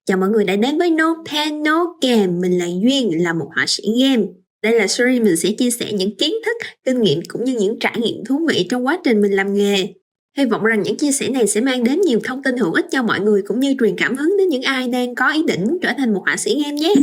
Chào mọi người đã đến với No Pen No Game. Mình là Duyên, là một họa sĩ game. Đây là series mình sẽ chia sẻ những kiến thức, kinh nghiệm cũng như những trải nghiệm thú vị trong quá trình mình làm nghề. Hy vọng rằng những chia sẻ này sẽ mang đến nhiều thông tin hữu ích cho mọi người cũng như truyền cảm hứng đến những ai đang có ý định trở thành một họa sĩ game nhé.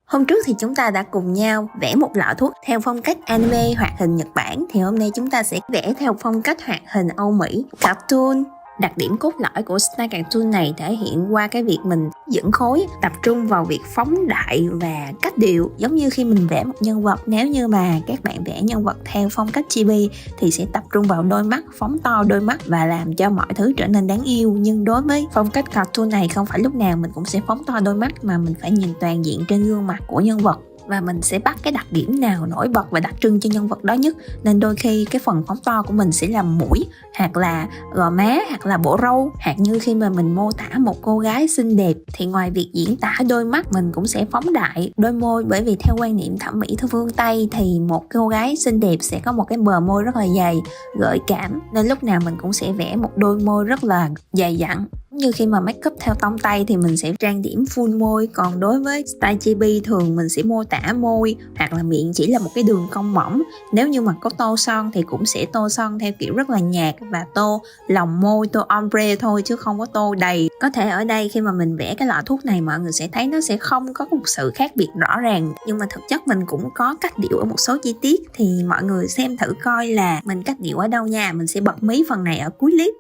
Hôm trước thì chúng ta đã cùng nhau vẽ một lọ thuốc theo phong cách anime hoạt hình Nhật Bản. Thì hôm nay chúng ta sẽ vẽ theo phong cách hoạt hình Âu Mỹ, cartoon. Đặc điểm cốt lõi của style cartoon này thể hiện qua cái việc mình dẫn khối, tập trung vào việc phóng đại và cách điệu. Giống như khi mình vẽ một nhân vật, nếu như mà các bạn vẽ nhân vật theo phong cách chibi thì sẽ tập trung vào đôi mắt, phóng to đôi mắt và làm cho mọi thứ trở nên đáng yêu. Nhưng đối với phong cách cartoon này không phải lúc nào mình cũng sẽ phóng to đôi mắt, mà mình phải nhìn toàn diện trên gương mặt của nhân vật. Và mình sẽ bắt cái đặc điểm nào nổi bật và đặc trưng cho nhân vật đó nhất. Nên đôi khi cái phần phóng to của mình sẽ là mũi, hoặc là gò má, hoặc là bộ râu. Hoặc như khi mà mình mô tả một cô gái xinh đẹp thì ngoài việc diễn tả đôi mắt, mình cũng sẽ phóng đại đôi môi. Bởi vì theo quan niệm thẩm mỹ phương Tây thì một cô gái xinh đẹp sẽ có một cái bờ môi rất là dày, gợi cảm. Nên lúc nào mình cũng sẽ vẽ một đôi môi rất là dày dặn. Như khi mà make up theo tông Tây thì mình sẽ trang điểm full môi. Còn đối với style chibi thường mình sẽ mô tả môi hoặc là miệng chỉ là một cái đường cong mỏng. Nếu như mà có tô son thì cũng sẽ tô son theo kiểu rất là nhạt và tô lòng môi, tô ombre thôi chứ không có tô đầy. Có thể ở đây khi mà mình vẽ cái lọ thuốc này mọi người sẽ thấy nó sẽ không có một sự khác biệt rõ ràng, nhưng mà thực chất mình cũng có cách điệu ở một số chi tiết. Thì mọi người xem thử coi là mình cách điệu ở đâu nha. Mình sẽ bật mí phần này ở cuối clip.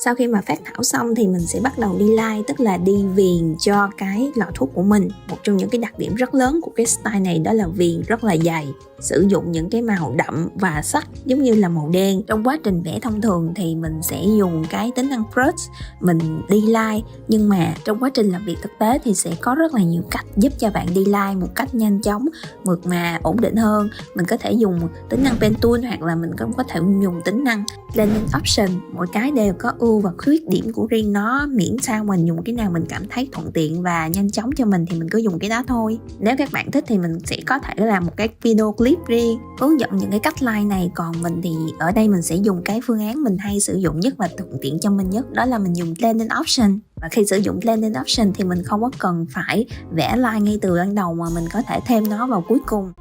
Sau khi mà phác thảo xong thì mình sẽ bắt đầu đi line, tức là đi viền cho cái lọ thuốc của mình. Một trong những cái đặc điểm rất lớn của cái style này đó là viền rất là dày, sử dụng những cái màu đậm và sắc giống như là màu đen. Trong quá trình vẽ thông thường thì mình sẽ dùng cái tính năng brush mình đi line, nhưng mà trong quá trình làm việc thực tế thì sẽ có rất là nhiều cách giúp cho bạn đi line một cách nhanh chóng, mượt mà, ổn định hơn. Mình có thể dùng tính năng pen tool hoặc là mình cũng có thể dùng tính năng blending option. Mỗi cái đều có ưu và khuyết điểm của riêng nó, miễn sao mình dùng cái nào mình cảm thấy thuận tiện và nhanh chóng cho mình thì mình cứ dùng cái đó thôi. Nếu các bạn thích thì mình sẽ có thể làm một cái video clip riêng hướng dẫn những cái cách line này. Còn mình thì ở đây mình sẽ dùng cái phương án mình hay sử dụng nhất và thuận tiện cho mình nhất, đó là mình dùng blending option. Và khi sử dụng blending option thì mình không có cần phải vẽ line ngay từ ban đầu mà mình có thể thêm nó vào cuối cùng.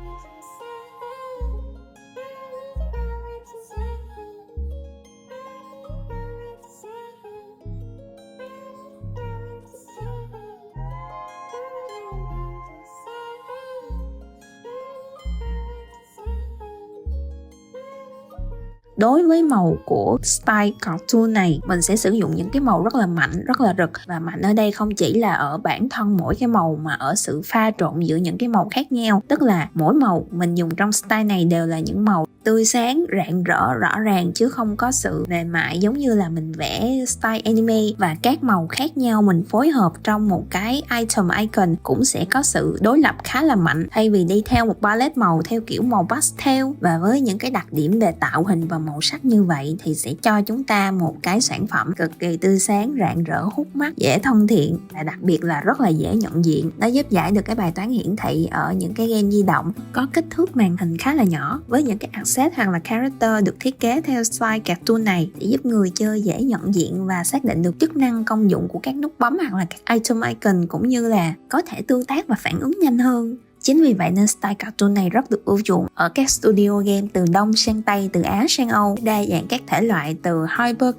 Đối với màu của style cartoon này, mình sẽ sử dụng những cái màu rất là mạnh, rất là rực. Và mạnh ở đây không chỉ là ở bản thân mỗi cái màu mà ở sự pha trộn giữa những cái màu khác nhau. Tức là mỗi màu mình dùng trong style này đều là những màu tươi sáng, rạng rỡ, rõ ràng chứ không có sự mềm mại giống như là mình vẽ style anime. Và các màu khác nhau mình phối hợp trong một cái item icon cũng sẽ có sự đối lập khá là mạnh, thay vì đi theo một palette màu theo kiểu màu pastel. Và với những cái đặc điểm về tạo hình và màu sắc như vậy thì sẽ cho chúng ta một cái sản phẩm cực kỳ tươi sáng, rạng rỡ, hút mắt, dễ thân thiện và đặc biệt là rất là dễ nhận diện. Nó giúp giải được cái bài toán hiển thị ở những cái game di động có kích thước màn hình khá là nhỏ. Với những cái asset hoặc là character được thiết kế theo style cartoon này để giúp người chơi dễ nhận diện và xác định được chức năng, công dụng của các nút bấm hoặc là các item icon, cũng như là có thể tương tác và phản ứng nhanh hơn. Chính vì vậy nên style cartoon này rất được ưa chuộng ở các studio game từ Đông sang Tây, từ Á sang Âu, đa dạng các thể loại từ hyper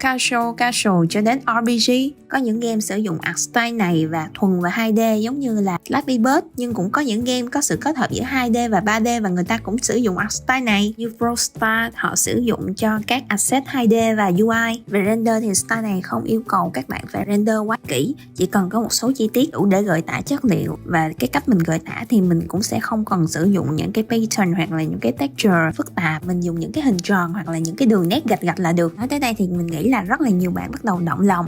casual cho đến RPG. Có những game sử dụng art style này và thuần và 2D giống như là Flappy Bird, nhưng cũng có những game có sự kết hợp giữa 2D và 3D và người ta cũng sử dụng art style này. Như Brawl Stars, họ sử dụng cho các asset 2D và UI. Về render thì style này không yêu cầu các bạn phải render quá kỹ, chỉ cần có một số chi tiết đủ để gợi tả chất liệu. Và cái cách mình gợi tả thì mình cũng sẽ không cần sử dụng những cái pattern hoặc là những cái texture phức tạp. Mình dùng những cái hình tròn hoặc là những cái đường nét gạch gạch là được. Nói tới đây thì mình nghĩ là rất là nhiều bạn bắt đầu động lòng.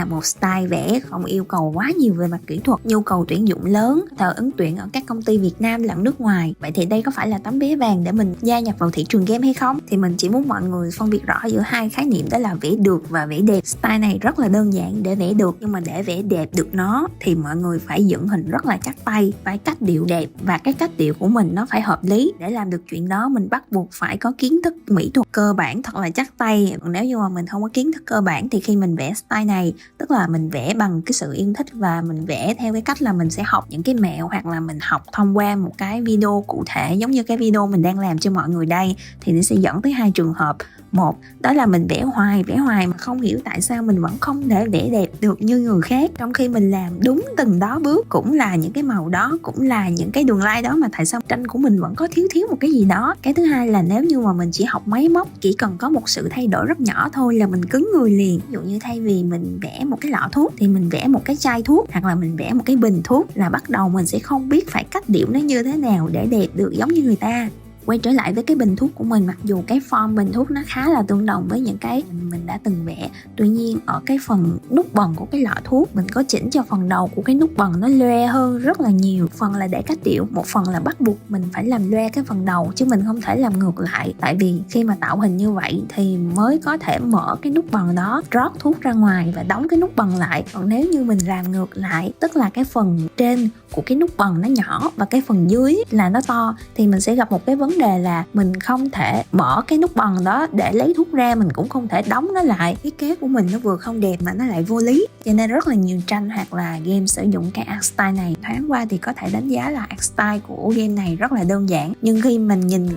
Một style vẽ không yêu cầu quá nhiều về mặt kỹ thuật, nhu cầu tuyển dụng lớn, thợ ứng tuyển ở các công ty Việt Nam lẫn nước ngoài. Vậy thì đây có phải là tấm vé vàng để mình gia nhập vào thị trường game hay không? Thì mình chỉ muốn mọi người phân biệt rõ giữa hai khái niệm, đó là vẽ được và vẽ đẹp. Style này rất là đơn giản để vẽ được, nhưng mà để vẽ đẹp được nó thì mọi người phải dựng hình rất là chắc tay, phải cách điệu đẹp và cái cách điệu của mình nó phải hợp lý. Để làm được chuyện đó mình bắt buộc phải có kiến thức mỹ thuật cơ bản thật là chắc tay. Còn nếu như mà mình không có kiến thức cơ bản thì khi mình vẽ style này, tức là mình vẽ bằng cái sự yêu thích và mình vẽ theo cái cách là mình sẽ học những cái mẹo hoặc là mình học thông qua một cái video cụ thể giống như cái video mình đang làm cho mọi người đây, thì nó sẽ dẫn tới hai trường hợp. Một, đó là mình vẽ hoài mà không hiểu tại sao mình vẫn không thể vẽ đẹp được như người khác, trong khi mình làm đúng từng đó bước, cũng là những cái màu đó, cũng là những cái đường line đó, mà tại sao tranh của mình vẫn có thiếu một cái gì đó. Cái thứ hai là nếu như mà mình chỉ học máy móc, chỉ cần có một sự thay đổi rất nhỏ thôi là mình cứng người liền. Ví dụ như thay vì mình vẽ một cái lọ thuốc thì mình vẽ một cái chai thuốc, hoặc là mình vẽ một cái bình thuốc, là bắt đầu mình sẽ không biết phải cách điệu nó như thế nào để đẹp được giống như người ta. Quay trở lại với cái bình thuốc của mình, mặc dù cái form bình thuốc nó khá là tương đồng với những cái mình đã từng vẽ, tuy nhiên ở cái phần nút bần của cái lọ thuốc mình có chỉnh cho phần đầu của cái nút bần nó loe hơn rất là nhiều. Phần là để cách điệu, một phần là bắt buộc mình phải làm loe cái phần đầu chứ mình không thể làm ngược lại, tại vì khi mà tạo hình như vậy thì mới có thể mở cái nút bần đó, rót thuốc ra ngoài và đóng cái nút bần lại. Còn nếu như mình làm ngược lại, tức là cái phần trên của cái nút bần nó nhỏ và cái phần dưới là nó to, thì mình sẽ gặp một cái vấn đề là mình không thể mở cái nút bần đó để lấy thuốc ra, mình cũng không thể đóng nó lại. Thiết kế của mình nó vừa không đẹp mà nó lại vô lý, cho nên rất là nhiều tranh hoặc là game sử dụng cái art style này. Thoáng qua thì có thể đánh giá là art style của game này rất là đơn giản, nhưng khi mình nhìn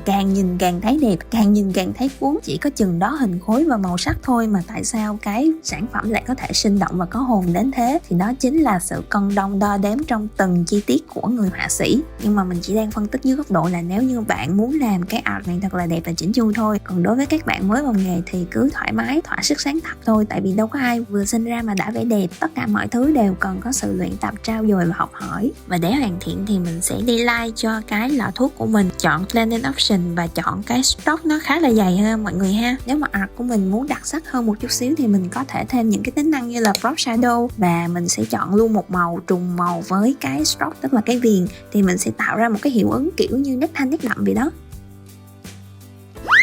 càng thấy đẹp, càng nhìn càng thấy cuốn. Chỉ có chừng đó hình khối và màu sắc thôi mà tại sao cái sản phẩm lại có thể sinh động và có hồn đến thế, thì đó chính là sự cân đong đo đếm trong từng chi tiết của người họa sĩ. Nhưng mà mình chỉ đang phân tích dưới góc độ là nếu như bạn muốn làm cái art này thật là đẹp và chỉnh chu thôi. Còn đối với các bạn mới vào nghề thì cứ thoải mái, thỏa sức sáng tạo thôi, tại vì đâu có ai vừa sinh ra mà đã vẽ đẹp. Tất cả mọi thứ đều cần có sự luyện tập, trau dồi và học hỏi. Và để hoàn thiện thì mình sẽ đi like cho cái lọ thuốc của mình, chọn blending option và chọn cái stroke nó khá là dày ha mọi người ha. Nếu mà art của mình muốn đặc sắc hơn một chút xíu thì mình có thể thêm những cái tính năng như là brush shadow, và mình sẽ chọn luôn một màu trùng màu với cái stroke, tức là cái viền, thì mình sẽ tạo ra một cái hiệu ứng kiểu như nét thanh nét đậm vậy đó.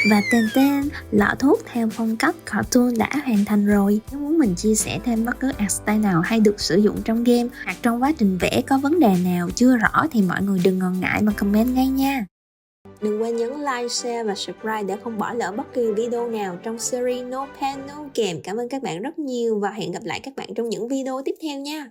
Và tên lọ thuốc theo phong cách cartoon đã hoàn thành rồi. Nếu muốn mình chia sẻ thêm bất cứ art style nào hay được sử dụng trong game hoặc trong quá trình vẽ có vấn đề nào chưa rõ thì mọi người đừng ngần ngại mà comment ngay nha. Đừng quên nhấn like, share và subscribe để không bỏ lỡ bất kỳ video nào trong series No Pen No Game. Cảm ơn các bạn rất nhiều và hẹn gặp lại các bạn trong những video tiếp theo nha.